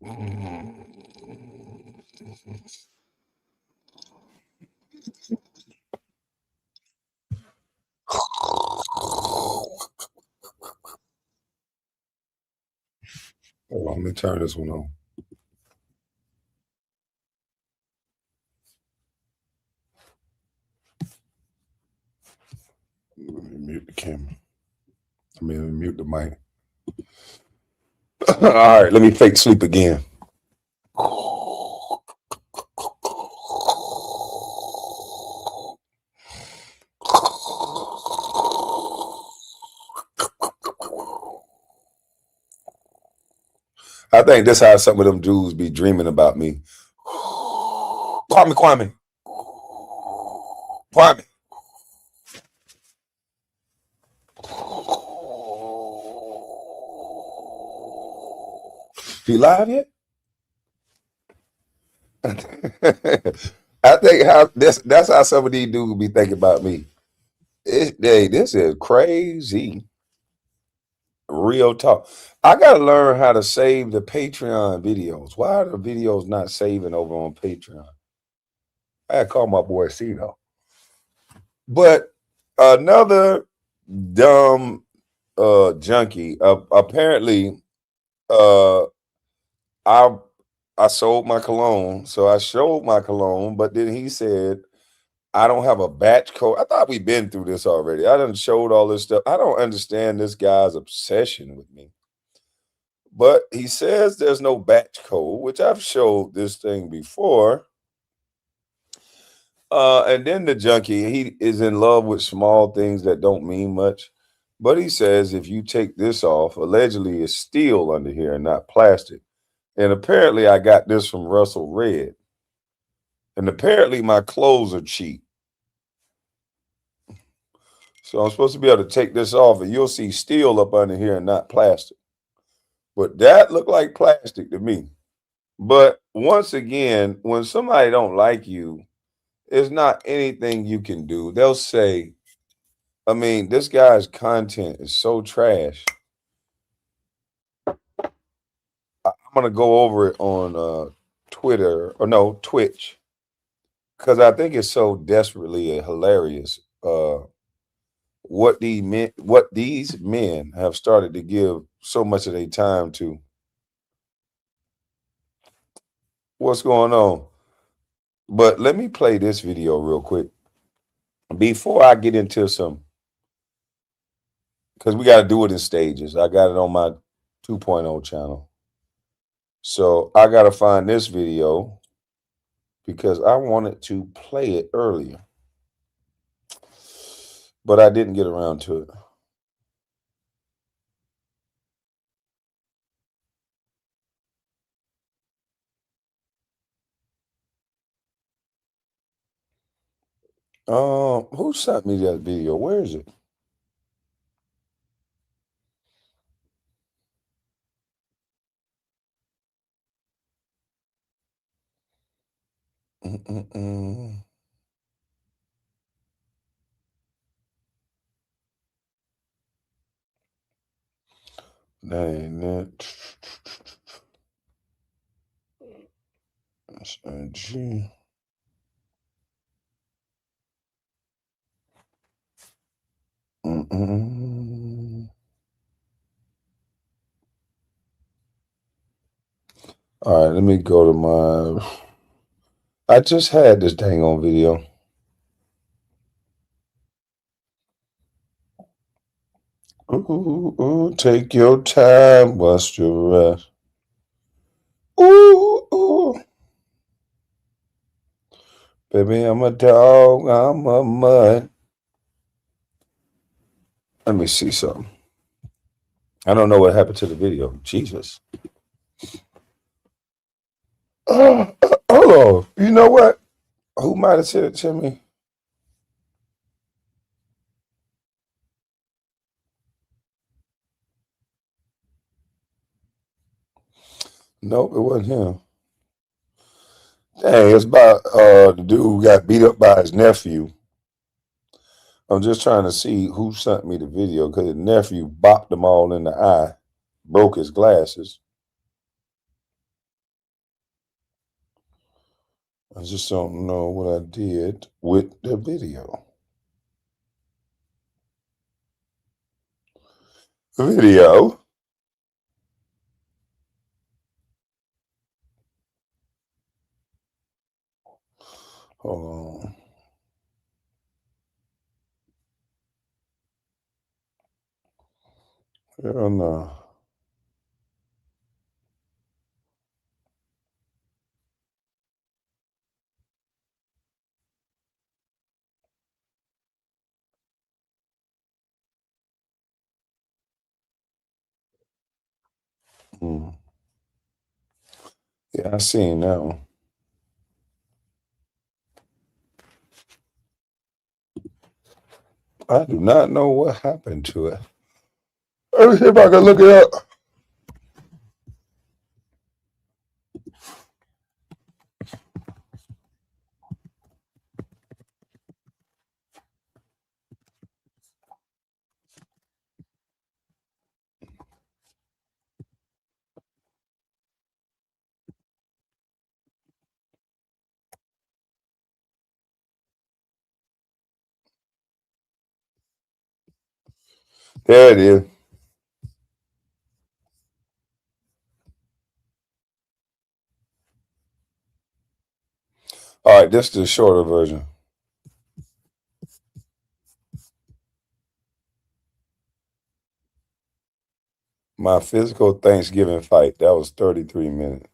Hold on, let me turn this one on. Let me mute the camera. Let me mute the mic. All right, let me fake sleep again. I think that's how some of them dudes be dreaming about me. Kwame. He live yet? I think how that's how some of these dudes be thinking about me. This is crazy. Real talk. I gotta learn how to save the Patreon videos. Why are the videos not saving over on Patreon? I had to call my boy C though. But another dumb junkie. Apparently, uh, I I sold my cologne, so I showed my cologne, but then he said I don't have a batch code. I thought we'd been through this already. I done showed all this stuff. I don't understand this guy's obsession with me. But he says there's no batch code, which I've showed this thing before. And then the junkie, he is in love with small things that don't mean much. But he says if you take this off, allegedly it's steel under here and not plastic. And apparently I got this from Russell Red. And apparently my clothes are cheap. So I'm supposed to be able to take this off and you'll see steel up under here and not plastic. But that looked like plastic to me. But once again, when somebody don't like you, it's not anything you can do. They'll say, I mean, this guy's content is so trash. I'm gonna go over it on Twitter or no Twitch because I think it's so desperately hilarious. What these men have started to give so much of their time to. What's going on? But let me play this video real quick before I get into some, because we got to do it in stages. I got it on my 2.0 channel. So I got to find this video because I wanted to play it earlier, but I didn't get around to it. Who sent me that video? Where is it? Mm-mm-mm. That ain't it. SIG. Mm-mm. All right, let me go to my. I just had this dang on video. Ooh, take your time, bust your rest. Ooh. Baby, I'm a dog, I'm a mud. Let me see something. I don't know what happened to the video. Jesus. Hold on. You know what? Who might have said it to me? Nope, it wasn't him. Dang, it's about the dude who got beat up by his nephew. I'm just trying to see who sent me the video because his nephew bopped him all in the eye, broke his glasses. I just don't know what I did with the video. Video. Hold on. Hell no. Mm. Yeah, I seen that one. I do not know what happened to it. Let me see if I can look it up. There it is. All right, this is the shorter version. My physical Thanksgiving fight. That was 33 minutes.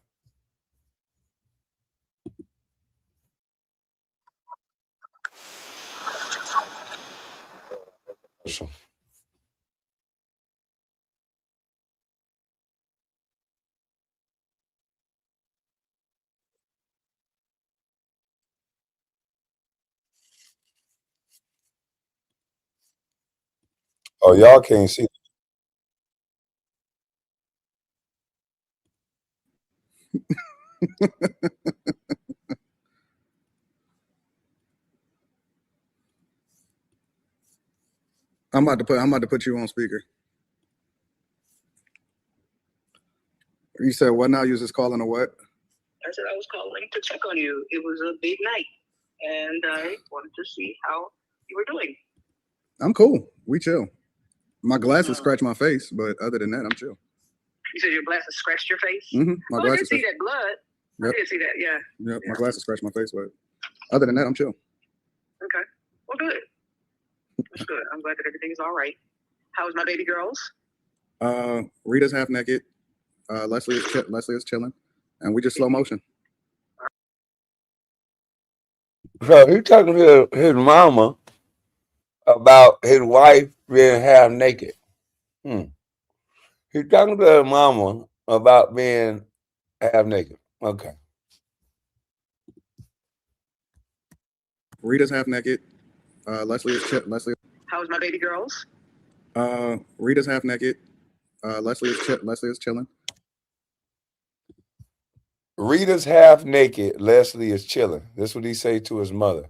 Oh, y'all can't see. I'm about to put you on speaker. You said what now? You was just calling a what? I said I was calling to check on you. It was a big night, and I wanted to see how you were doing. I'm cool. We chill. My glasses Oh. scratch my face, but other than that, I'm chill. You said your glasses scratched your face? My I did glasses. see that blood. Yep. I did see that, yeah. Yep. My glasses scratch my face, but other than that, I'm chill. Okay. Well, good. That's good. I'm glad that everything's all right. How's my baby girls? Rita's half naked. Leslie is chilling, and we just slow motion. So he talking to his mama about his wife being half naked. Hmm. He's talking to his mama about being half naked. Okay. Rita's half naked. Leslie. How's my baby girls? Rita's half naked. Leslie is chilling. Rita's half naked. Leslie is chilling. That's what he say to his mother.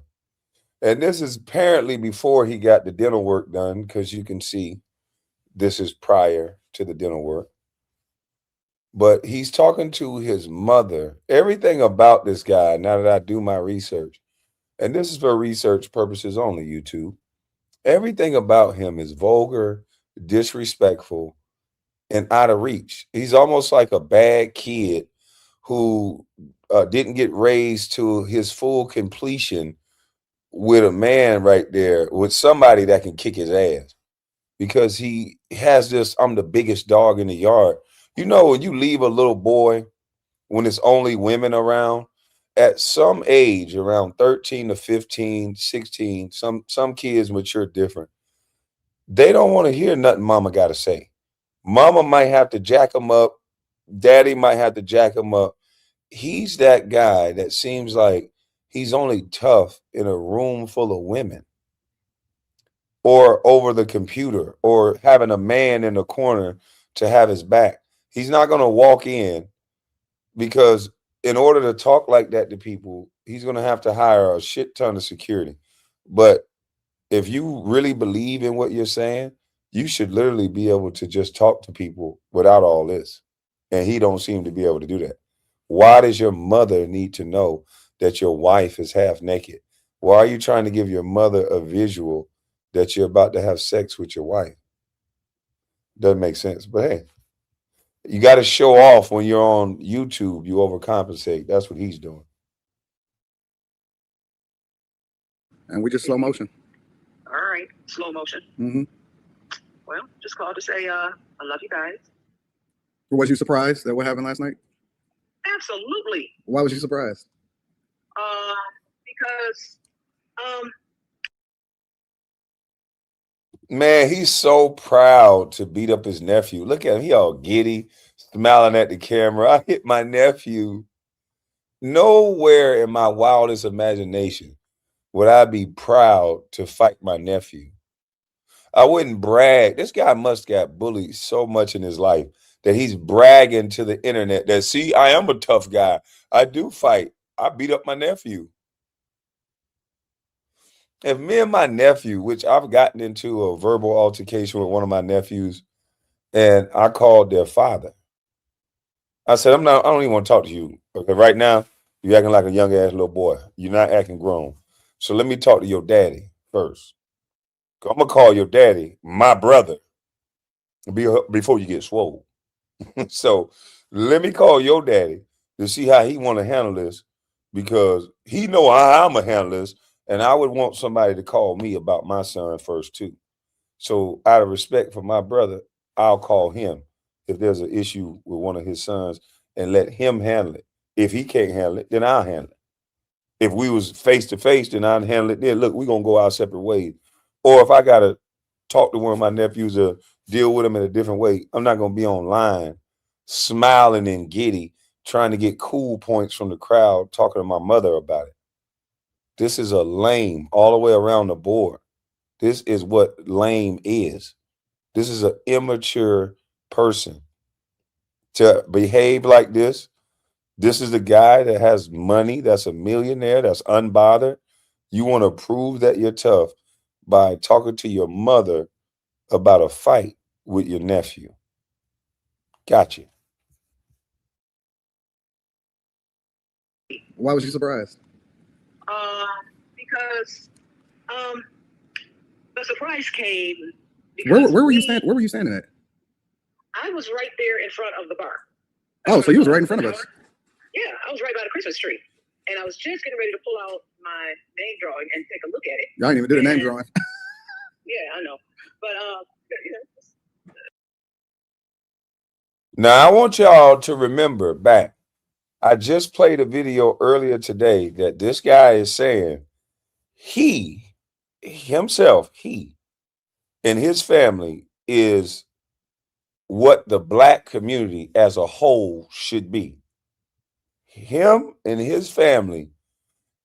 And this is apparently before he got the dental work done, because you can see this is prior to the dental work. But he's talking to his mother. Everything about this guy, now that I do my research, and this is for research purposes only, YouTube, everything about him is vulgar, disrespectful, and out of reach. He's almost like a bad kid who didn't get raised to his full completion with a man right there, with somebody that can kick his ass. Because he has this, I'm the biggest dog in the yard. You know, when you leave a little boy, when it's only women around, at some age, around 13 to 15, 16, some kids mature different. They don't want to hear nothing mama got to say. Mama might have to jack him up. Daddy might have to jack him up. He's that guy that seems like he's only tough in a room full of women or over the computer or having a man in the corner to have his back. He's not going to walk in because in order to talk like that to people, he's going to have to hire a shit ton of security. But if you really believe in what you're saying, you should literally be able to just talk to people without all this. And he don't seem to be able to do that. Why does your mother need to know that your wife is half naked? Why are you trying to give your mother a visual that you're about to have sex with your wife? Doesn't make sense. But hey, you got to show off when you're on YouTube. You overcompensate. That's what he's doing. And we just slow motion. All right, slow motion. Mm-hmm. Well, just called to say I love you guys. Was you surprised at what happened last night? Absolutely. Why was you surprised? Because Man, he's so proud to beat up his nephew. Look at him. He all giddy, smiling at the camera. I hit my nephew. Nowhere in my wildest imagination would I be proud to fight my nephew. I wouldn't brag. This guy must got bullied so much in his life that he's bragging to the internet that, see, I am a tough guy. I do fight. I beat up my nephew. If me and my nephew, which I've gotten into a verbal altercation with one of my nephews, and I called their father. I said, I don't even want to talk to you. Okay, right now, you're acting like a young ass little boy. You're not acting grown. So let me talk to your daddy first. I'm gonna call your daddy my brother before you get swole. So let me call your daddy to see how he want to handle this, because he know how I'm gonna handle this, and I would want somebody to call me about my son first too. So out of respect for my brother, I'll call him if there's an issue with one of his sons and let him handle it. If he can't handle it, then I'll handle it. If we was face to face, then I'd handle it then. Look, we're gonna go our separate ways. Or if I gotta talk to one of my nephews or deal with him in a different way, I'm not gonna be online smiling and giddy, trying to get cool points from the crowd, talking to my mother about it. This is a lame all the way around the board. This is what lame is. This is an immature person to behave like this. This is the guy that has money, that's a millionaire, that's unbothered. You want to prove that you're tough by talking to your mother about a fight with your nephew. Gotcha. Why was you surprised? Because the surprise came Where because were you standing? Where were you standing at? I was right there in front of the bar. Oh, so you was right in front of us. Yeah, I was right by the Christmas tree. And I was just getting ready to pull out my name drawing and take a look at it. Y'all didn't even do the name drawing. Yeah, I know. But you know, Now I want y'all to remember back. I just played a video earlier today that this guy is saying he himself, he and his family is what the black community as a whole should be. Him and his family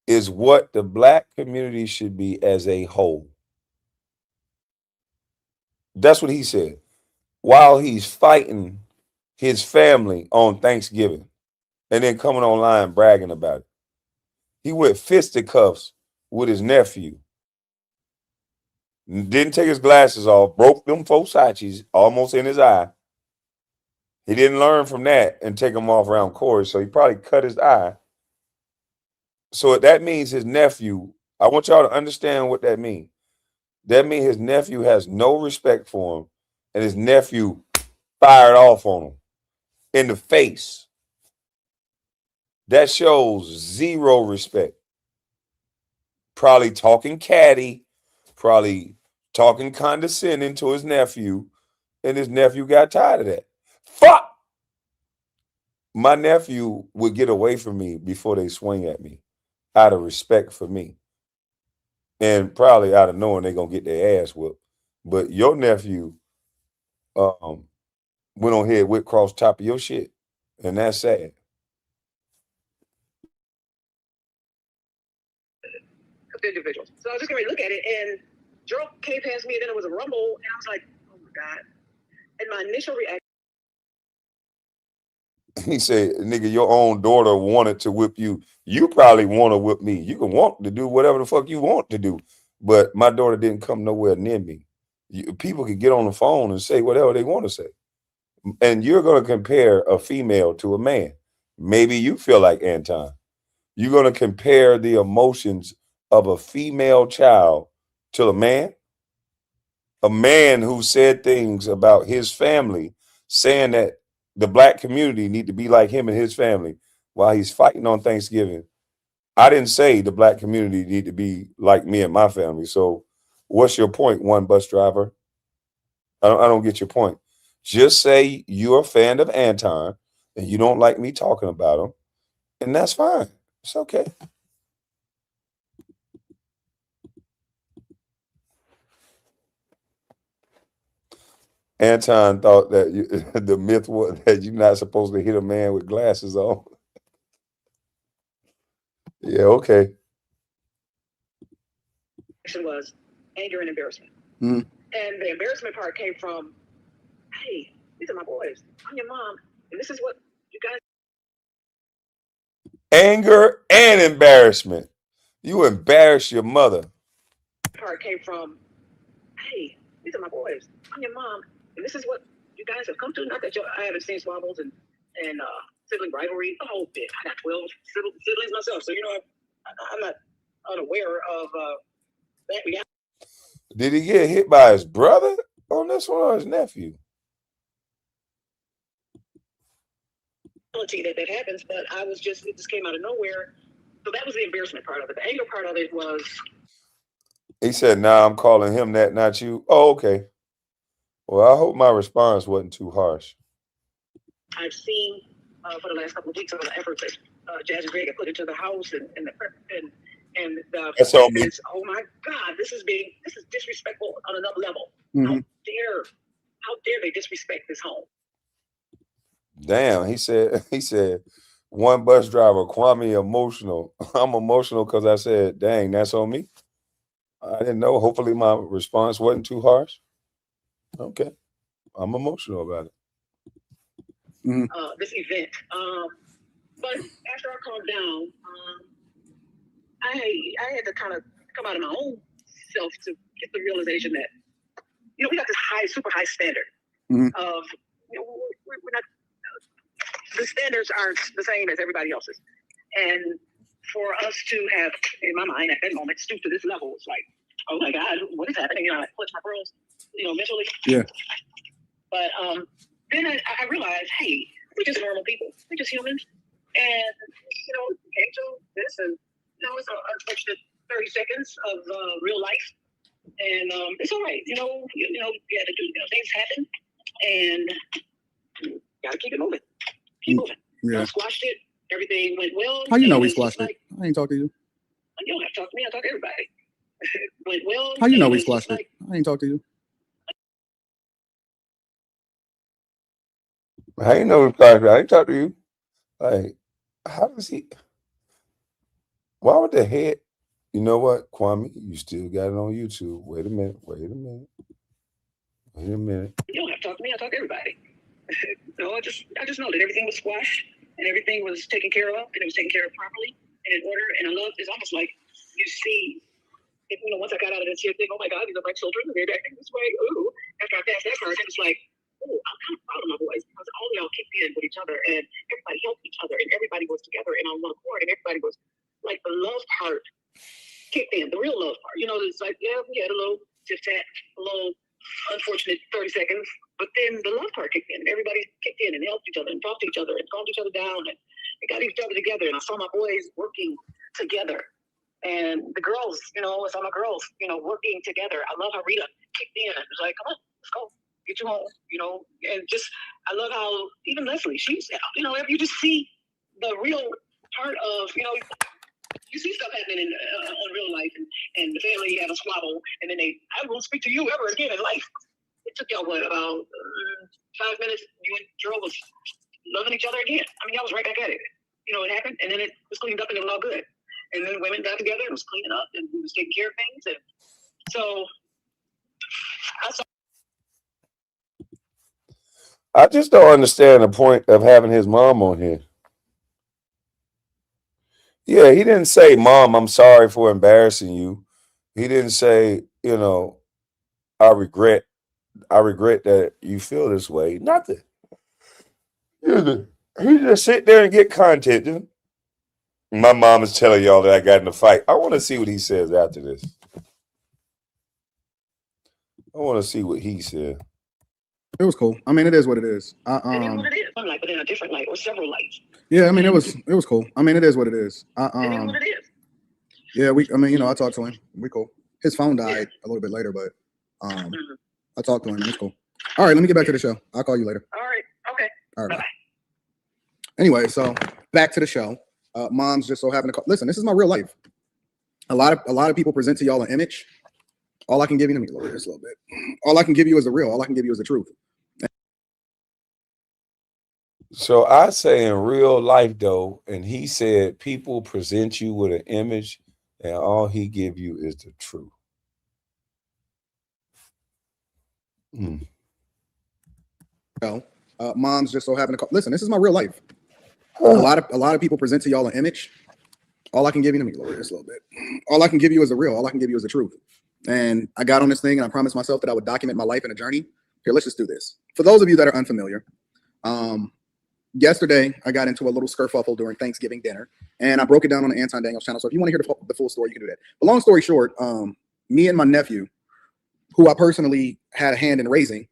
is what the black community should be as a whole. That's what he said. While he's fighting his family on Thanksgiving and then coming online bragging about it. He went fisticuffs with his nephew. Didn't take his glasses off, broke them Fosachis almost in his eye. He didn't learn from that and take them off around Corey, so he probably cut his eye. So that means his nephew, I want y'all to understand what that means. That means his nephew has no respect for him, and his nephew fired off on him in the face. That shows zero respect. Probably talking catty, probably talking condescending to his nephew, and his nephew got tired of that. Fuck! My nephew would get away from me before they swing at me out of respect for me. And probably out of knowing they're going to get their ass whooped. But your nephew went on here with cross top of your shit. And that's sad. individuals. So I was just going to look at it, and Joe came past me, and then it was a rumble, and I was like, oh my God. And my initial reaction. He said, nigga, your own daughter wanted to whip you. You probably want to whip me. You can want to do whatever the fuck you want to do. But my daughter didn't come nowhere near me. People can get on the phone and say whatever they want to say. And you're going to compare a female to a man. Maybe you feel like Anton. You're gonna compare the emotions of a female child to a man who said things about his family, saying that the black community need to be like him and his family while he's fighting on Thanksgiving. I didn't say the black community need to be like me and my family. So what's your point, one bus driver? I don't get your point. Just say you're a fan of Anton and you don't like me talking about him, and that's fine. It's okay. Anton thought that the myth was that you're not supposed to hit a man with glasses on. Yeah, okay. Was anger and embarrassment. Mhm. And the embarrassment part came from, hey, these are my boys. I'm your mom. And this is what you guys. Anger and embarrassment. You embarrass your mother. Part came from, hey, these are my boys. I'm your mom. And this is what you guys have come to. Not that I haven't seen squabbles and sibling rivalry. The whole bit. I got 12 siblings myself. So, I'm not unaware of that reality. Did he get hit by his brother on this one or his nephew? That happens, but it just came out of nowhere. So that was the embarrassment part of it. The anger part of it was. He said, "Nah, I'm calling him that, not you." Oh, okay. Well, I hope my response wasn't too harsh. I've seen for the last couple of weeks of the efforts that Jazz and Greg have put into the house and That's on me. Oh my God, this is disrespectful on another level. Mhm. How dare they disrespect this home? Damn, he said, one bus driver, Kwame, emotional. I'm emotional because I said, dang, that's on me. I didn't know. Hopefully my response wasn't too harsh. Okay. I'm emotional about it. This event. But after I calmed down, I had to kind of come out of my own self to get the realization that, we got this super high standard of, we're not, the standards aren't the same as everybody else's. And for us to have, in my mind at that moment, stoop to this level, it's like, oh my God, what is happening? I clutch my pearls, mentally. Yeah. But then I realized, hey, we're just normal people. We're just humans. And, came to this and, it's an unfortunate 30 seconds of real life. And it's all right. You had to do, things happen. And got to keep it moving. Keep moving. Yeah. I squashed it. Everything went well. How you know we squashed it? I ain't talk to you. You don't have to talk to me. I talk to everybody. It went well. How you know we squashed it? I ain't talk to you. How you know we squashed it? I ain't talk to you. Like, how does he? Why would the head? You know what, Kwame? You still got it on YouTube. Wait a minute. You don't have to talk to me. I talk to everybody. I just know that everything was squashed and everything was taken care of and it was taken care of properly and in order. And I love it's almost like you see, once I got out of this here thing, oh my God, these are my children. They're acting this way. Ooh, after I passed that part, it was like, oh, I'm kind of proud of my boys because all y'all kicked in with each other and everybody helped each other and everybody was together and on one accord and everybody was like the love part kicked in, the real love part. It's like, yeah, we had a little tit tat, a little unfortunate 30 seconds, but then the love part kicked in and everybody kicked in and helped each other and talked to each other and calmed each other down and got each other together. And I saw my boys working together. And the girls, I saw my girls, working together. I love how Rita kicked in. It was like, come on, let's go. Get you home, and just, I love how even Leslie, she's, if you just see the real part of, you see stuff happening on real life and the family have a squabble and then I won't speak to you ever again in life. It took y'all, about 5 minutes? You and Joe was loving each other again. I mean, y'all was right back at it. It happened and then it was cleaned up and it was all good. And then women got together and was cleaning up and we was taking care of things. And so I just don't understand the point of having his mom on here. Yeah, he didn't say, Mom, I'm sorry for embarrassing you. He didn't say, I regret that you feel this way. Nothing. He just sit there and get content. My mom is telling y'all that I got in a fight. I want to see what he says after this. I want to see what he said. It was cool. I mean, it is what it is. It is what it is. One light, but in a different light or several lights. Yeah, I mean, it was cool. I mean, it is what it is. It is what it is. Yeah, I mean, you know, I talked to him. We cool. His phone died a little bit later, but I talked to him. It's cool. All right, let me get back to the show. I'll call you later. All right. Okay. All right. Bye. Anyway, so back to the show. Mom's just so happened to call. Listen, this is my real life. A lot of people present to y'all an image. All I can give you, let me lower this a little bit. All I can give you is the real. All I can give you is the truth. So I say in real life though, and he said people present you with an image, and all he give you is the truth. Mom's just so happened to call. Listen, this is my real life. A lot of people present to y'all an image. All I can give you, let me lower this a little bit. All I can give you is the real. All I can give you is the truth. And I got on this thing and I promised myself that I would document my life and a journey. Here, let's just do this. For those of you that are unfamiliar, yesterday I got into a little kerfuffle during Thanksgiving dinner, and I broke it down on the Anton Daniels channel. So if you want to hear the full story, you can do that. But long story short, me and my nephew, who I personally had a hand in raising,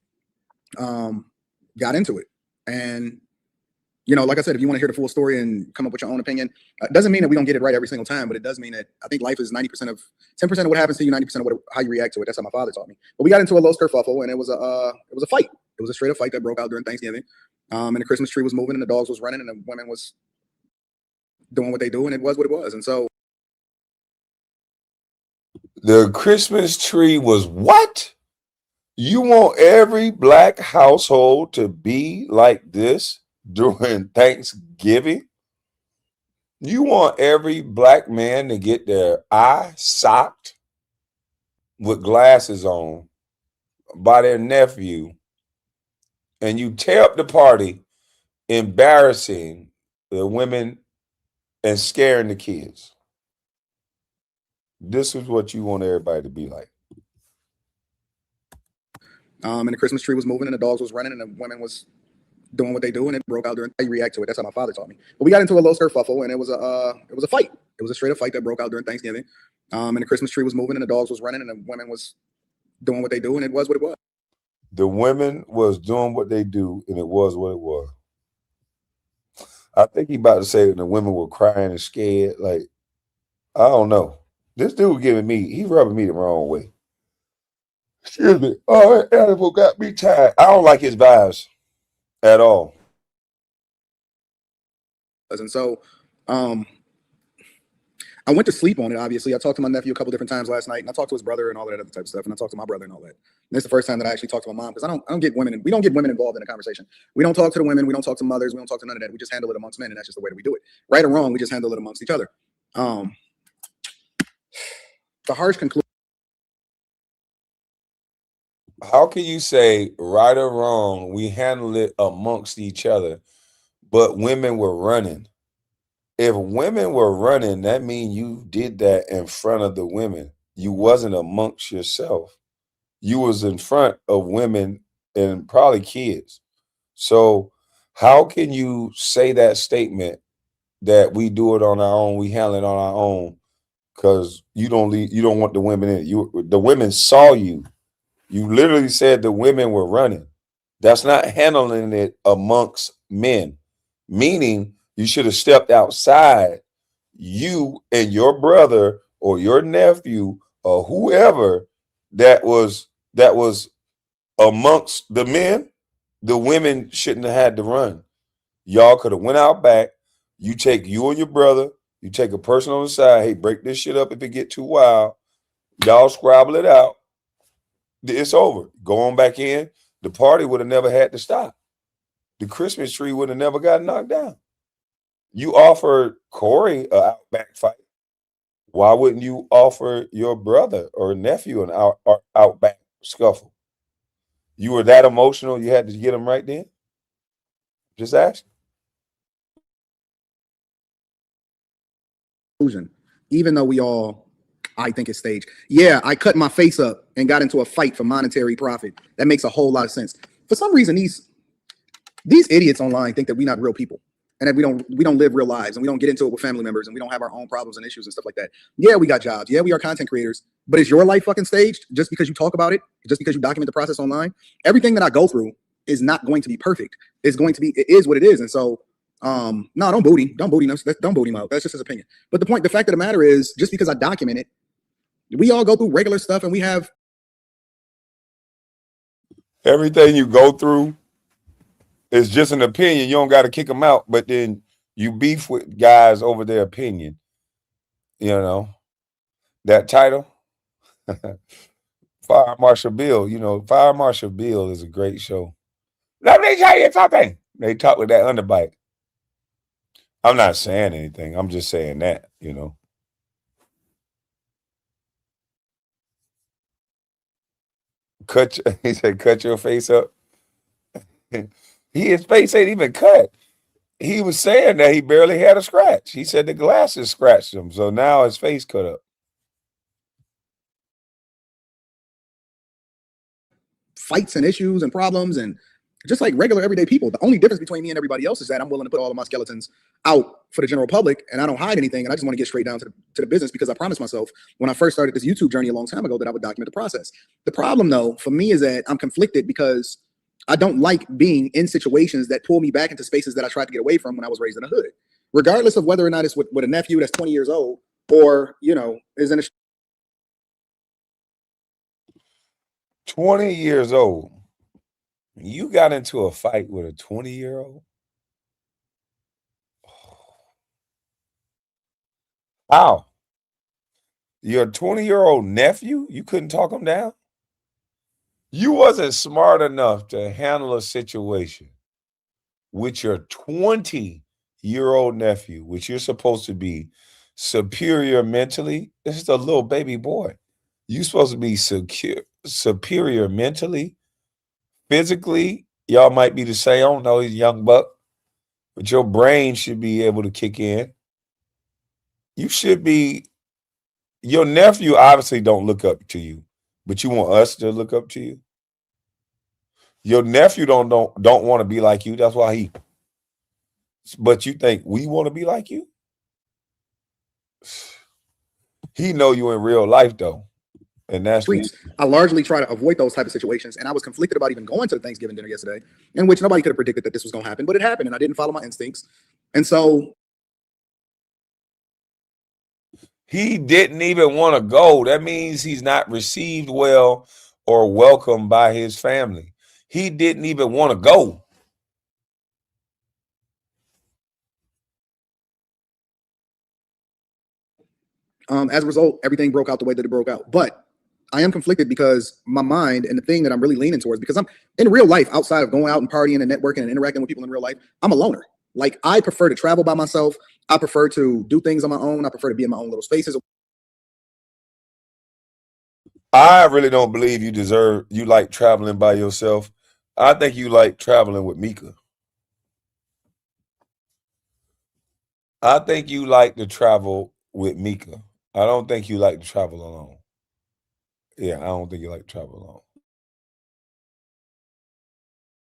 got into it. And you know, like I said, if you want to hear the full story and come up with your own opinion, it doesn't mean that we don't get it right every single time, but it does mean that I think life is 10% of what happens to you, 90% of how you react to it. That's how my father taught me. But we got into a little kerfuffle, and it was a fight. It was a straight up fight that broke out during Thanksgiving. And the Christmas tree was moving, and the dogs was running, and the women was doing what they do, and it was what it was. And so the Christmas tree was what? You want every black household to be like this during Thanksgiving? You want every black man to get their eye socked with glasses on by their nephew, and you tear up the party, embarrassing the women and scaring the kids. This is what you want everybody to be like. And the Christmas tree was moving, and the dogs was running, and the women was doing what they do, and it broke out during how you react to it. That's how my father taught me. But we got into a little kerfuffle, and it was a fight. It was a straight up fight that broke out during Thanksgiving. And the Christmas tree was moving, and the dogs was running, and the women was doing what they do, and it was what it was. The women was doing what they do, and it was what it was. I think he about to say that the women were crying and scared. Like, I don't know. This dude he rubbing me the wrong way. Excuse me. Oh, that animal got me tired. I don't like his vibes at all. And so I went to sleep on it, obviously. I talked to my nephew a couple different times last night, and I talked to his brother and all that other type of stuff, and I talked to my brother and all that. And this is the first time that I actually talked to my mom, because I don't get women, we don't get women involved in the conversation. We don't talk to the women, we don't talk to mothers, we don't talk to none of that. We just handle it amongst men, and that's just the way that we do it. Right or wrong, we just handle it amongst each other. The harsh conclusion. How can you say right or wrong, we handle it amongst each other, but women were running? If women were running, that means you did that in front of the women. You wasn't amongst yourself. You was in front of women and probably kids. So how can you say that statement that we do it on our own, we handle it on our own, because you don't want the women in it. The women saw you. You literally said the women were running. That's not handling it amongst men, meaning you should have stepped outside, you and your brother or your nephew or whoever that was amongst the men. The women shouldn't have had to run. Y'all could have went out back. You take you and your brother, you take a person on the side, hey, break this shit up if it get too wild. Y'all scrabble it out. It's over. Go on back in. The party would have never had to stop. The Christmas tree would have never got knocked down. You offered Corey an outback fight. Why wouldn't you offer your brother or nephew an outback scuffle? You were that emotional, you had to get him right then? Just ask. Even though I think it's staged. Yeah, I cut my face up and got into a fight for monetary profit. That makes a whole lot of sense. For some reason, these idiots online think that we're not real people. and that we don't live real lives, and we don't get into it with family members, and we don't have our own problems and issues and stuff like that. Yeah, we got jobs. Yeah, we are content creators. But is your life fucking staged just because you talk about it, just because you document the process online? Everything that I go through is not going to be perfect. It's going to be, it is what it is. And so, no, don't booty him. Don't booty him out. That's just his opinion. But the fact of the matter is, just because I document it, we all go through regular stuff, and we have Everything you go through is just an opinion. You don't got to kick them out, but then you beef with guys over their opinion. You know, that title, Fire Marshal Bill. You know, Fire Marshal Bill is a great show. Let me tell you something. They talk with that underbite. I'm not saying anything. I'm just saying that, you know. He said, cut your face up. His face ain't even cut. He was saying that he barely had a scratch. He said the glasses scratched him, so now his face cut up. fights and issues and problems, and just like regular everyday people. The only difference between me and everybody else is that I'm willing to put all of my skeletons out for the general public, and I don't hide anything, and I just want to get straight down to the business, because I promised myself when I first started this YouTube journey a long time ago that I would document the process. The problem, though, for me is that I'm conflicted because I don't like being in situations that pull me back into spaces that I tried to get away from when I was raised in the hood, regardless of whether or not it's with a nephew that's 20 years old, or is in a 20 years old. You got into a fight with a 20-year-old? How? Your 20-year-old nephew? You couldn't talk him down? You wasn't smart enough to handle a situation with your 20-year-old nephew, which you're supposed to be superior mentally. This is a little baby boy. You're supposed to be superior mentally, physically. Y'all might be the same. I don't know. He's a young buck, but your brain should be able to kick in. You should be. Your nephew obviously don't look up to you, but you want us to look up to you. Your nephew don't want to be like you. That's why he. But you think we want to be like you? He know you in real life though, and that's streets. I largely try to avoid those type of situations, and I was conflicted about even going to the Thanksgiving dinner yesterday, in which nobody could have predicted that this was going to happen, but it happened, and I didn't follow my instincts, and so he didn't even want to go. That means he's not received well or welcomed by his family. He didn't even want to go. as a result, everything broke out the way that it broke out. But I am conflicted because my mind, and the thing that I'm really leaning towards, because I'm in real life, outside of going out and partying and networking and interacting with people in real life, I'm a loner. Like, I prefer to travel by myself. I prefer to do things on my own. I prefer to be in my own little spaces. I really don't believe you like traveling by yourself. I think you like traveling with Mika. I think you like to travel with Mika. I don't think you like to travel alone. Yeah, I don't think you like to travel alone.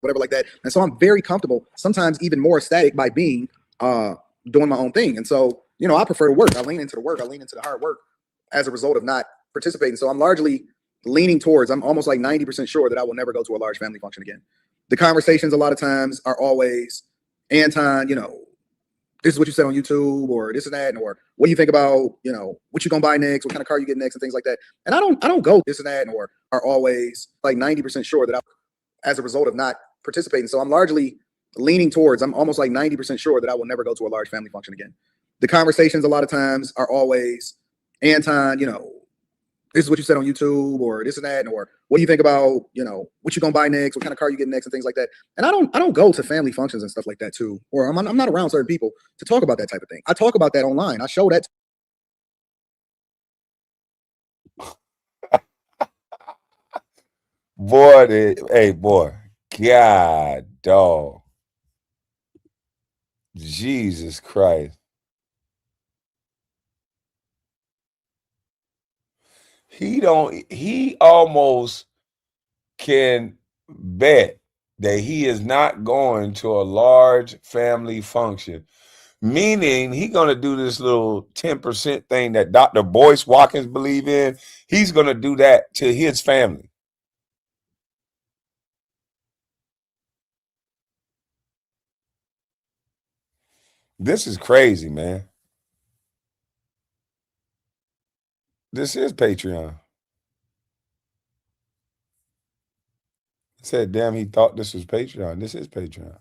Whatever like that. And so I'm very comfortable, sometimes even more ecstatic by being doing my own thing. And so, I prefer to work. I lean into the work. I lean into the hard work as a result of not participating. So I'm largely leaning towards, I'm almost like 90% sure that I will never go to a large family function again. The conversations a lot of times are always, Anton, this is what you said on YouTube, or this and that, or what do you think about, what you gonna buy next, what kind of car you get next, and things like that. And I don't go this and that, or are always like 90% sure that I, as a result of not participating. So I'm largely leaning towards, I'm almost like 90% sure that I will never go to a large family function again. The conversations a lot of times are always, Anton, this is what you said on YouTube, or this and that, or what do you think about, what you gonna buy next, what kind of car you get next, and things like that. And I don't go to family functions and stuff like that too, or I'm not around certain people to talk about that type of thing. I talk about that online. I show that. Boy, hey boy, God dog. Jesus Christ. He almost can bet that he is not going to a large family function, meaning he going to do this little 10% thing that Dr. Boyce Watkins believe in. He's going to do that to his family. This is crazy, man. This is Patreon. I said, damn, he thought this was Patreon. This is Patreon.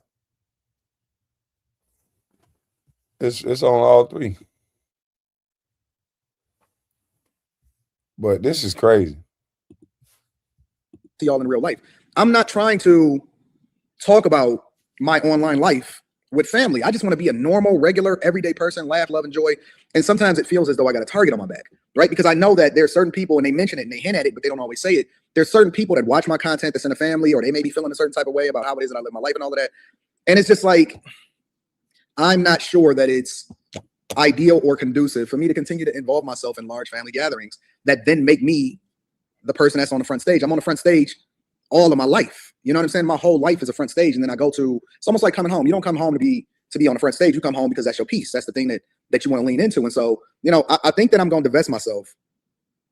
It's on all three. But this is crazy. To y'all in real life. I'm not trying to talk about my online life with family. I just want to be a normal, regular, everyday person, laugh, love, enjoy. And sometimes it feels as though I got a target on my back, right? Because I know that there's certain people, and they mention it and they hint at it, but they don't always say it. There's certain people that watch my content that's in a family, or they may be feeling a certain type of way about how it is that I live my life and all of that. And it's just like, I'm not sure that it's ideal or conducive for me to continue to involve myself in large family gatherings that then make me the person that's on the front stage. I'm on the front stage all of my life. You know what I'm saying? My whole life is a front stage. And then I go to, it's almost like coming home. You don't come home to be on the front stage. You come home because that's your piece. That's the thing that you want to lean into. And so, you know, I think that I'm going to divest myself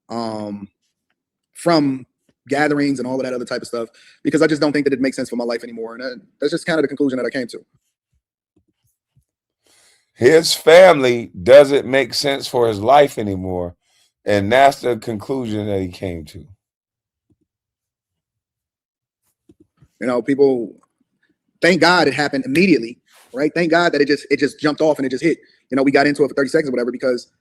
from gatherings and all of that other type of stuff, because I just don't think that it makes sense for my life anymore. And that's just kind of the conclusion that I came to. His family doesn't make sense for his life anymore. And that's the conclusion that he came to. You know, people, thank God it happened immediately, right? Thank God that it just jumped off and it just hit. You know, we got into it for 30 seconds or whatever, because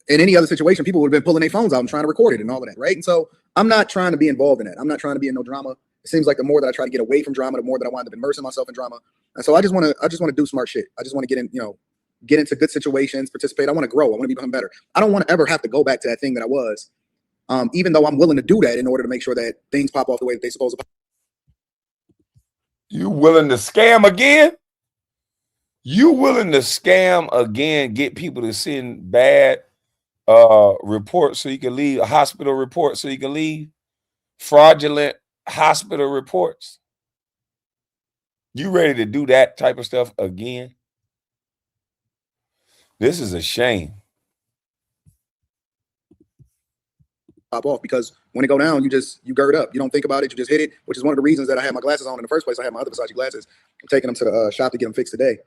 in any other situation, people would have been pulling their phones out and trying to record it and all of that, right? And so I'm not trying to be involved in it. I'm not trying to be in no drama. It seems like the more that I try to get away from drama, the more that I wind up immersing myself in drama. And so I just want to do smart shit. I just want to get in, you know, get into good situations, participate. I want to grow. I want to become better. I don't want to ever have to go back to that thing that I was, even though I'm willing to do that in order to make sure that things pop off the way that they're supposed to. You willing to scam again? You willing to scam again, get people to send bad reports so you can leave, a hospital report so you can leave, fraudulent hospital reports? You ready to do that type of stuff again? This is a shame. Pop off, because when it go down, you gird up. You don't think about it. You just hit it, which is one of the reasons that I had my glasses on in the first place. I had my other Versace glasses. I'm taking them to the shop to get them fixed today.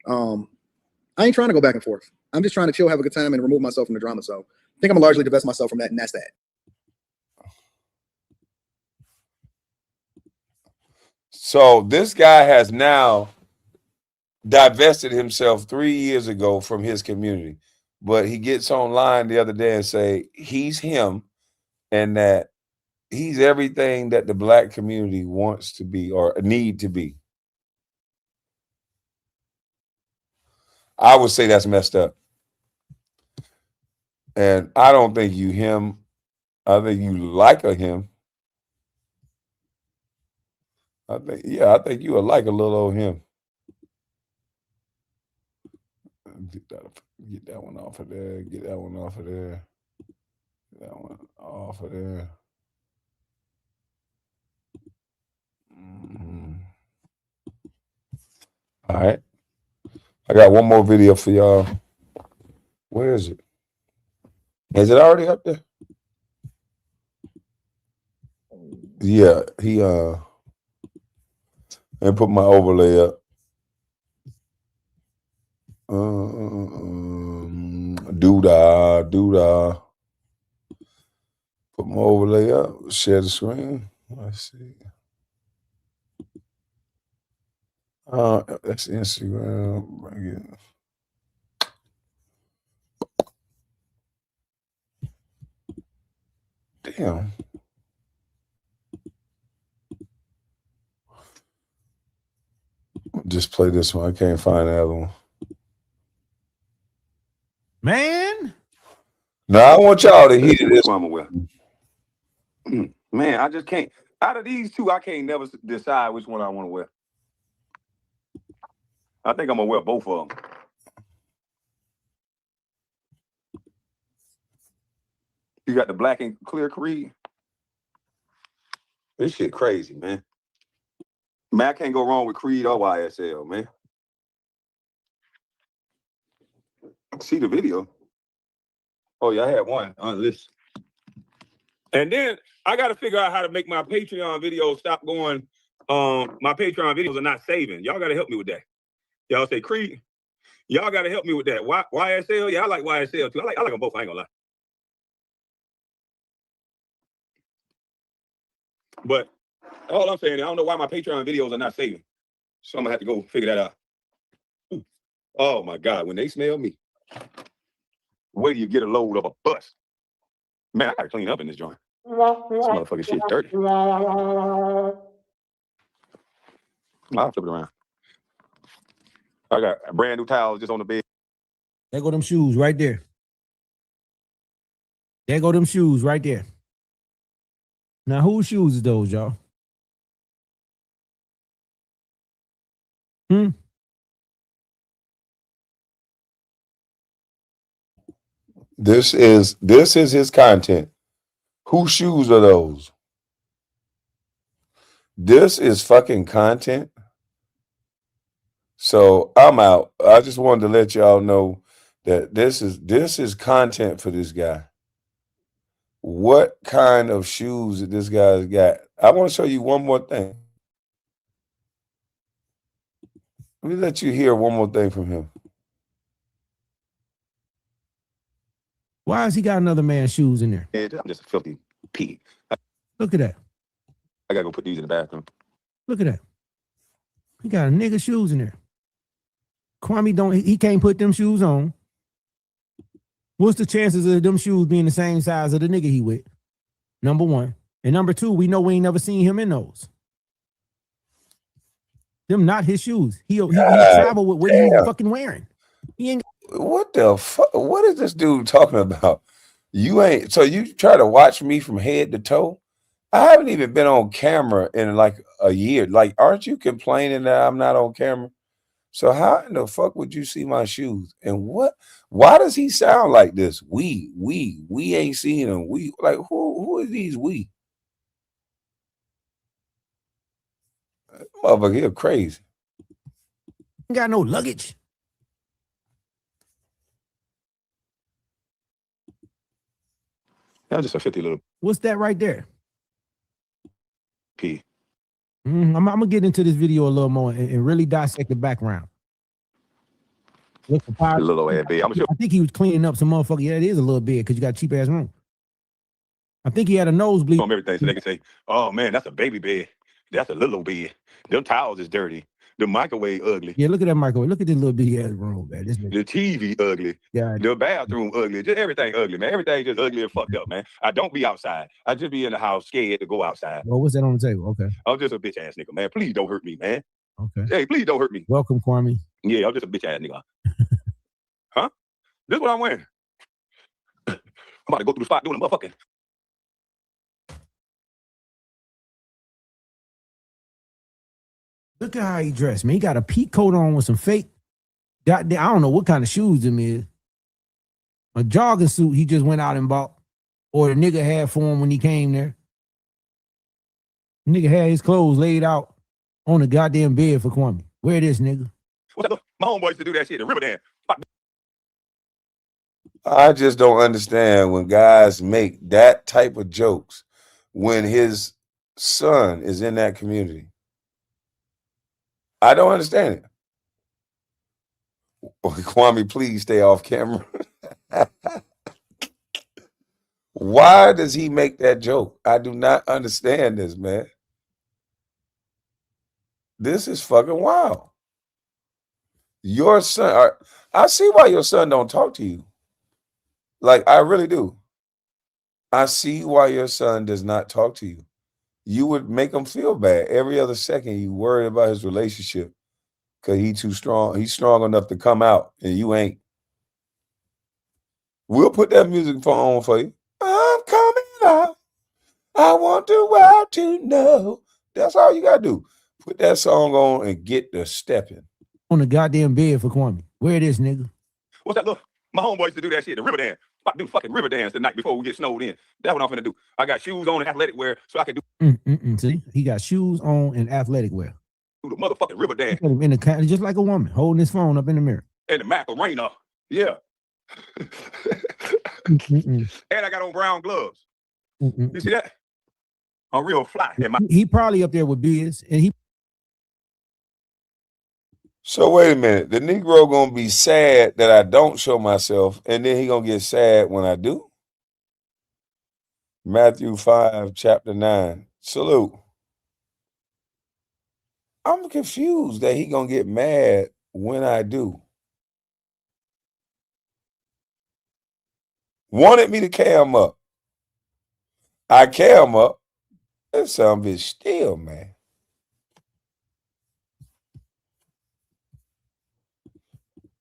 I ain't trying to go back and forth. I'm just trying to chill, have a good time, and remove myself from the drama. So I think I'm gonna largely divest myself from that, and that's that. So this guy has now divested himself 3 years ago from his community, but he gets online the other day and say he's him and that he's everything that the black community wants to be or need to be. I would say that's messed up. And I don't think you him. I think you like a him. I think you would like a little old him. Get that one off of there. Get that one off of there. Get that one off of there. All right. I got one more video for y'all. Where is it? Is it already up there? Yeah, he and put my overlay up. Doodah. Put my overlay up. Share the screen. Let's see. That's Instagram. Bring it. Damn. Just play this one. I can't find the other one. Man. No, I want y'all to hear this. I'm aware. Man, I just can't. Out of these two, I can't never decide which one I want to wear. I think I'm gonna wear both of them. You got the black and clear Creed. This shit crazy, man. Man, I can't go wrong with Creed or YSL, man. See the video. Oh, yeah, I had one on this. And then I got to figure out how to make my Patreon videos stop going. My Patreon videos are not saving. Y'all got to help me with that. Y'all say Creed. Y'all got to help me with that. YSL? Yeah, I like YSL too. I like them both. I ain't gonna lie. But all I'm saying, I don't know why my Patreon videos are not saving. So I'm gonna have to go figure that out. Ooh. Oh my God, when they smell me, where do you get a load of a bus? Man, I gotta clean up in this joint. This motherfucking shit dirty. I'll flip it around. I got brand new towels just on the bed. There go them shoes right there. There go them shoes right there. Now, whose shoes is those, y'all? This is his content. Whose shoes are those? This is fucking content. So I'm out. I just wanted to let y'all know that this is content for this guy. What kind of shoes that this guy's got? I want to show you one more thing. Let me let you hear one more thing from him. Why has he got another man's shoes in there? I'm just a filthy pig. Look at that. I gotta go put these in the bathroom. Look at that. He got a nigga shoes in there. Kwame he can't put them shoes on. What's the chances of them shoes being the same size of the nigga he with? Number one. And number two, we know we ain't never seen him in those. Them not his shoes. He travel with what he's fucking wearing. He ain't. What the fuck? What is this dude talking about? So you try to watch me from head to toe? I haven't even been on camera in like a year. Like, aren't you complaining that I'm not on camera? So how in the fuck would you see my shoes? And why does he sound like this? We ain't seen him. We like who are these we? Motherfucker, you're crazy. Ain't got no luggage. I'm just a 50 little What's that right there? pig. I'm gonna get into this video a little more and really dissect the background. Look for power. Little ass bed. I think he was cleaning up some motherfucker. Yeah, it is a little big because you got a cheap ass room. I think he had a nosebleed. On everything, so they can say, "Oh man, that's a baby bed. That's a little bed. Them towels is dirty. The microwave ugly. Yeah, look at that microwave. Look at this little bitty ass room, man. The TV ugly. God. The bathroom ugly. Just everything ugly, man. Everything just ugly and fucked up, man. I don't be outside. I just be in the house scared to go outside. Well, what's that on the table? Okay. I'm just a bitch ass nigga, man. Please don't hurt me, man. Okay. Hey, please don't hurt me. Welcome, Kwame. Yeah, I'm just a bitch ass nigga. Huh? This is what I'm wearing. I'm about to go through the spot doing the motherfucking. Look at how he dressed, man. He got a peak coat on with some fake. I don't know what kind of shoes them is. A jogging suit he just went out and bought, or the nigga had for him when he came there. Nigga had his clothes laid out on the goddamn bed for Kwame. Where this nigga? What's up? My homeboy used to do that shit in Riverdale. I just don't understand when guys make that type of jokes when his son is in that community. I don't understand it. Kwame, please stay off camera. Why does he make that joke? I do not understand this, man. This is fucking wild. Your son, I see why your son don't talk to you. Like, I really do. I see why your son does not talk to you. You would make him feel bad. Every other second, you worry about his relationship because he's too strong. He's strong enough to come out, and you ain't. We'll put that music on for you. I'm coming out. I want the world to know. That's all you got to do. Put that song on and get the stepping. On the goddamn bed for Kwame. Where this nigga? What's that look? My homeboy used to do that shit in Riverdale. About to do fucking river dance the night before we get snowed in. That's what I'm finna do. I got shoes on and athletic wear so I can do. See, he got shoes on and athletic wear. through the motherfucking river dance. In the just like a woman holding his phone up in the mirror. And the Macarena. Yeah. Mm-mm. And I got on brown gloves. Mm-mm. You see that? I'm real fly. He probably up there with Biz, and he. So wait a minute. The Negro gonna be sad that I don't show myself, and then he gonna get sad when I do. Matthew 5, chapter 9. Salute. I'm confused that he gonna get mad when I do. Wanted me to cam up. I cam up. That some bitch still, man.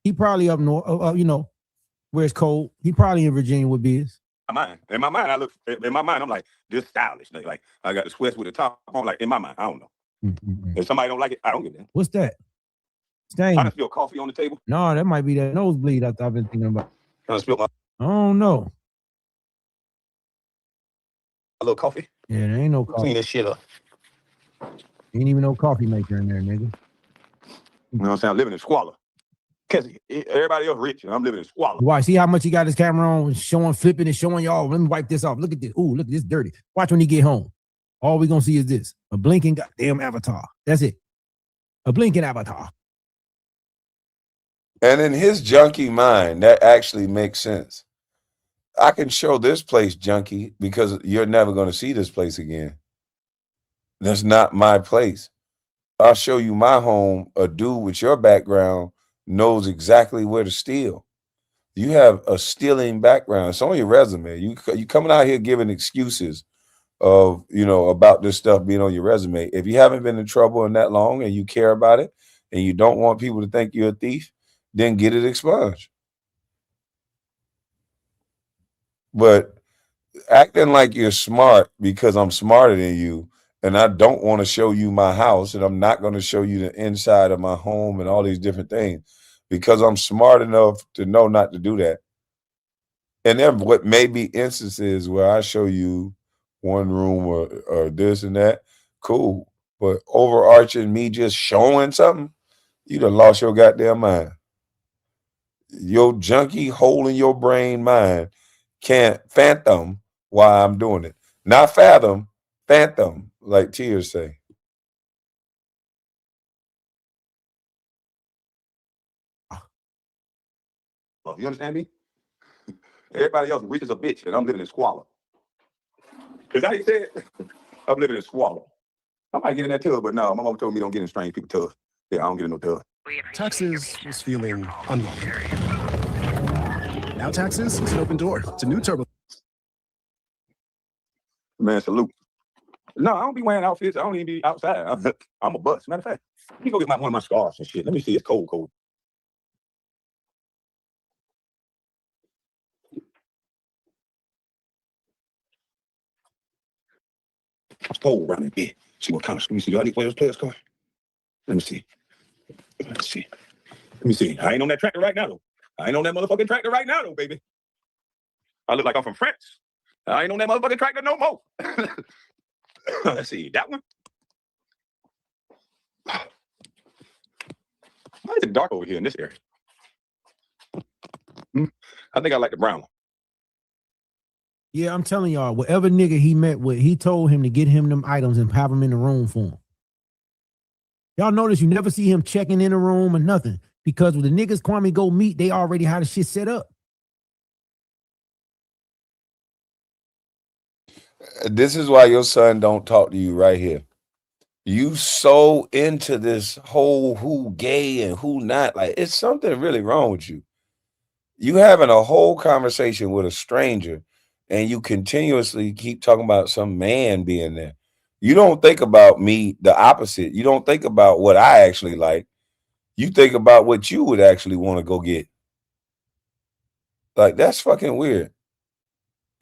He probably up north, where it's cold. He probably in Virginia with Biz. In my mind, I'm like, this stylish. Like I got the sweats with the top on. Like in my mind, I don't know. Mm-mm. If somebody don't like it, I don't get that. What's that? Stain. I done spilled coffee on the table. No, that might be that nosebleed I've been thinking about. I done spilled I don't know. a little coffee. Yeah, there ain't no coffee. Clean this shit up. Ain't even no coffee maker in there, nigga. You know what I'm saying? I'm living in squalor. Cause everybody else rich, and I'm living in squalor. Watch, see how much he got his camera on, showing, flipping, and showing y'all. Let me wipe this off. Look at this. Ooh, look at this dirty. Watch when he get home. All we gonna see is this: a blinking goddamn avatar. That's it. A blinking avatar. And in his junkie mind, that actually makes sense. I can show this place junkie because you're never going to see this place again. That's not my place. I'll show you my home. A dude with your background knows exactly where to steal. You have a stealing background. It's on your resume. You coming out here giving excuses of, about this stuff being on your resume. If you haven't been in trouble in that long and you care about it and you don't want people to think you're a thief, then get it expunged. But acting like you're smart because I'm smarter than you and I don't want to show you my house and I'm not going to show you the inside of my home and all these different things because I'm smart enough to know not to do that. And then what may be instances where I show you one room or this and that, cool. But overarching me just showing something, you done lost your goddamn mind. Your junky hole in your brain mind can't fathom why I'm doing it. Not fathom, phantom, like Tears say. You understand me? Everybody else rich as a bitch, and I'm living in squalor. Is that how you said? I'm living in squalor. I might get in that tub, but no, my mom told me don't get in strange people's tubs. Yeah, I don't get in no tub. Texas was feeling unwelcome. Now Texas is an open door to new turbo. Man, salute. No, I don't be wearing outfits. I don't even be outside. I'm a bust. Matter of fact, let me go get one of my scarves and shit. Let me see. It's cold. It's cold around here. See what kind of. Let me see. Do I need players card? Let me see. Let me see. I ain't on that tractor right now, though. I ain't on that motherfucking tractor right now, though, baby. I look like I'm from France. I ain't on that motherfucking tractor no more. Let's see. That one. Why is it dark over here in this area? I think I like the brown one. Yeah, I'm telling y'all, whatever nigga he met with, he told him to get him them items and have them in the room for him. Y'all notice you never see him checking in the room or nothing because when the niggas Kwame go meet, they already had the shit set up. This is why your son don't talk to you right here. You so into this whole who gay and who not. Like, it's something really wrong with you. You having a whole conversation with a stranger and you continuously keep talking about some man being there. You don't think about me, the opposite. You don't think about what I actually like. You think about what you would actually want to go get. Like, that's fucking weird.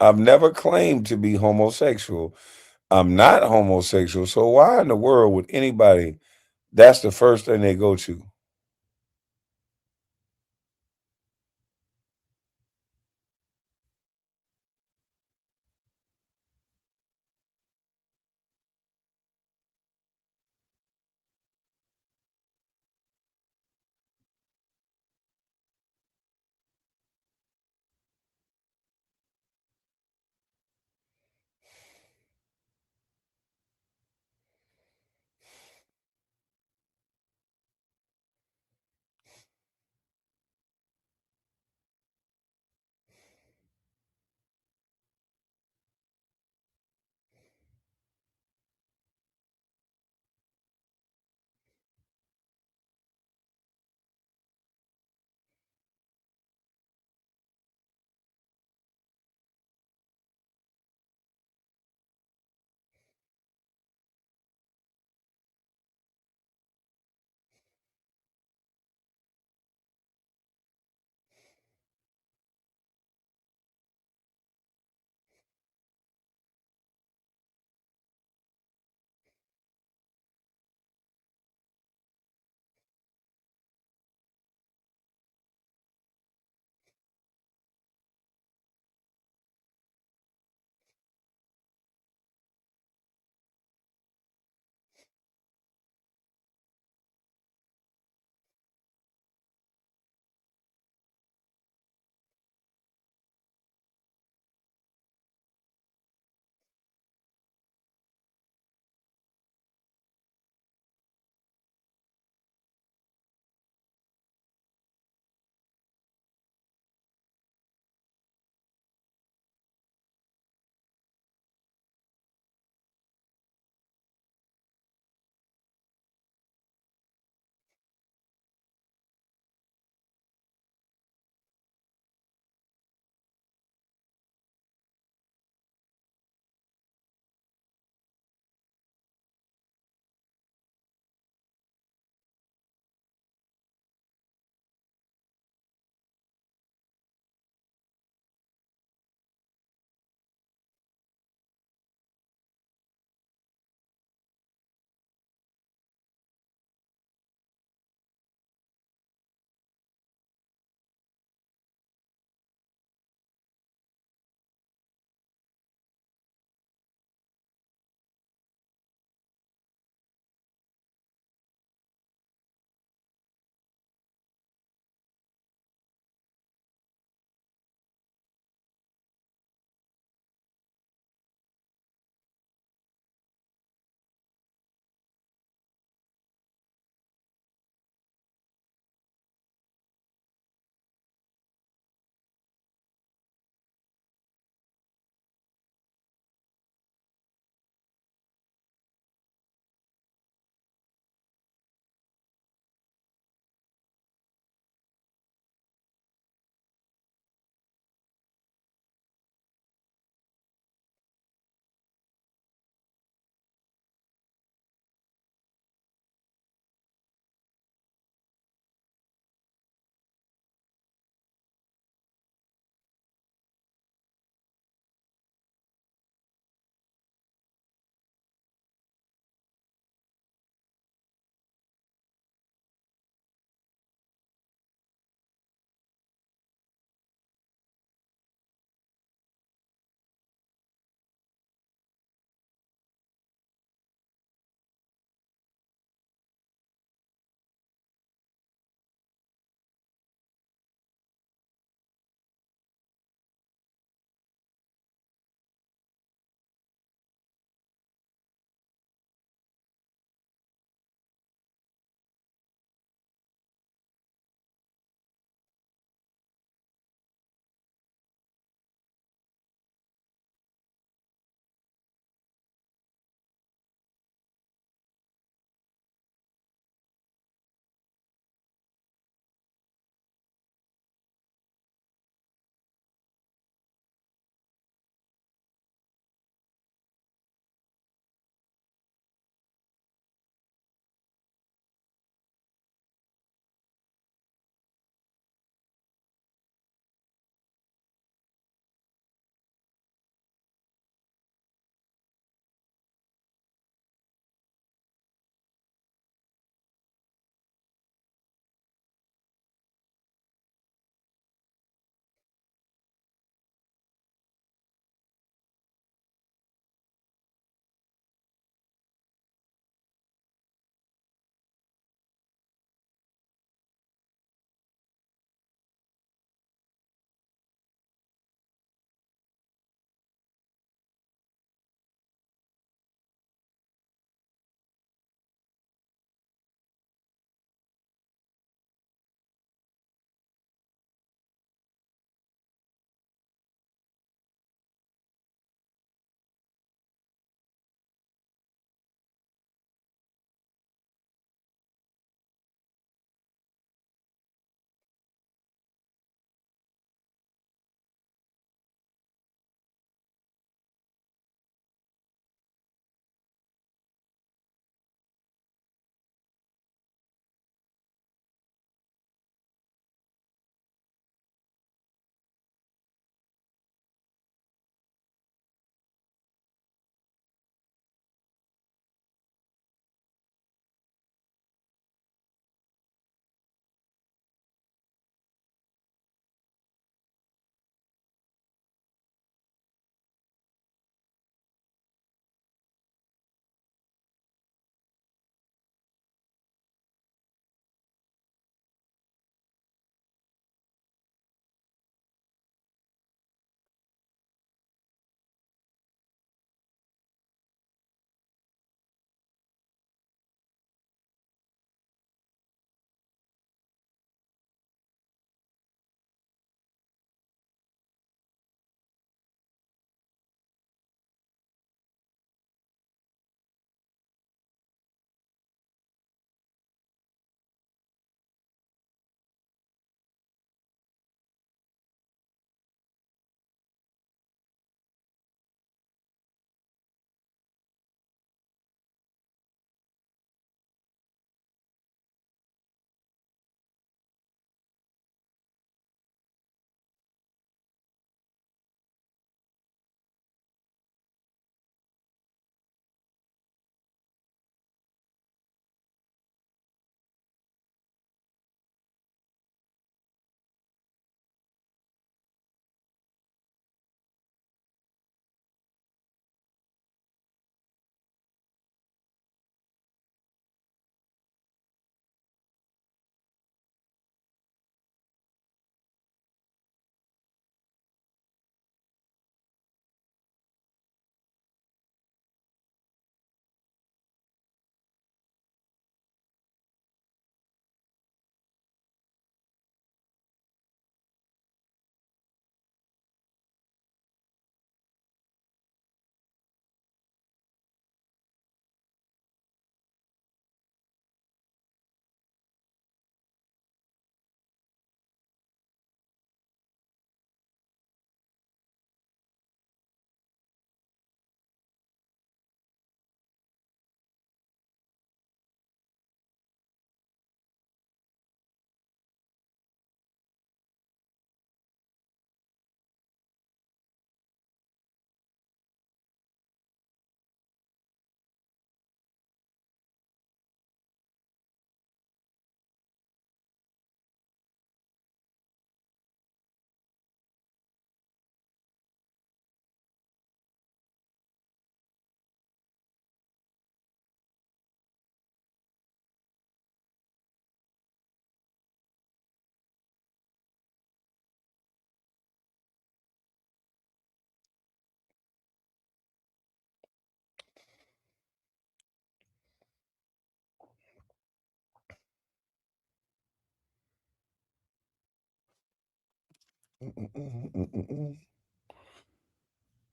I've never claimed to be homosexual. I'm not homosexual. So why in the world would anybody, that's the first thing they go to?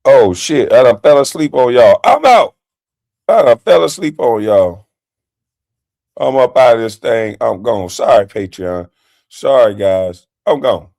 Oh shit! I done fell asleep on y'all. I'm out. I done fell asleep on y'all. I'm up out of this thing. I'm gone. Sorry, Patreon. Sorry, guys. I'm gone.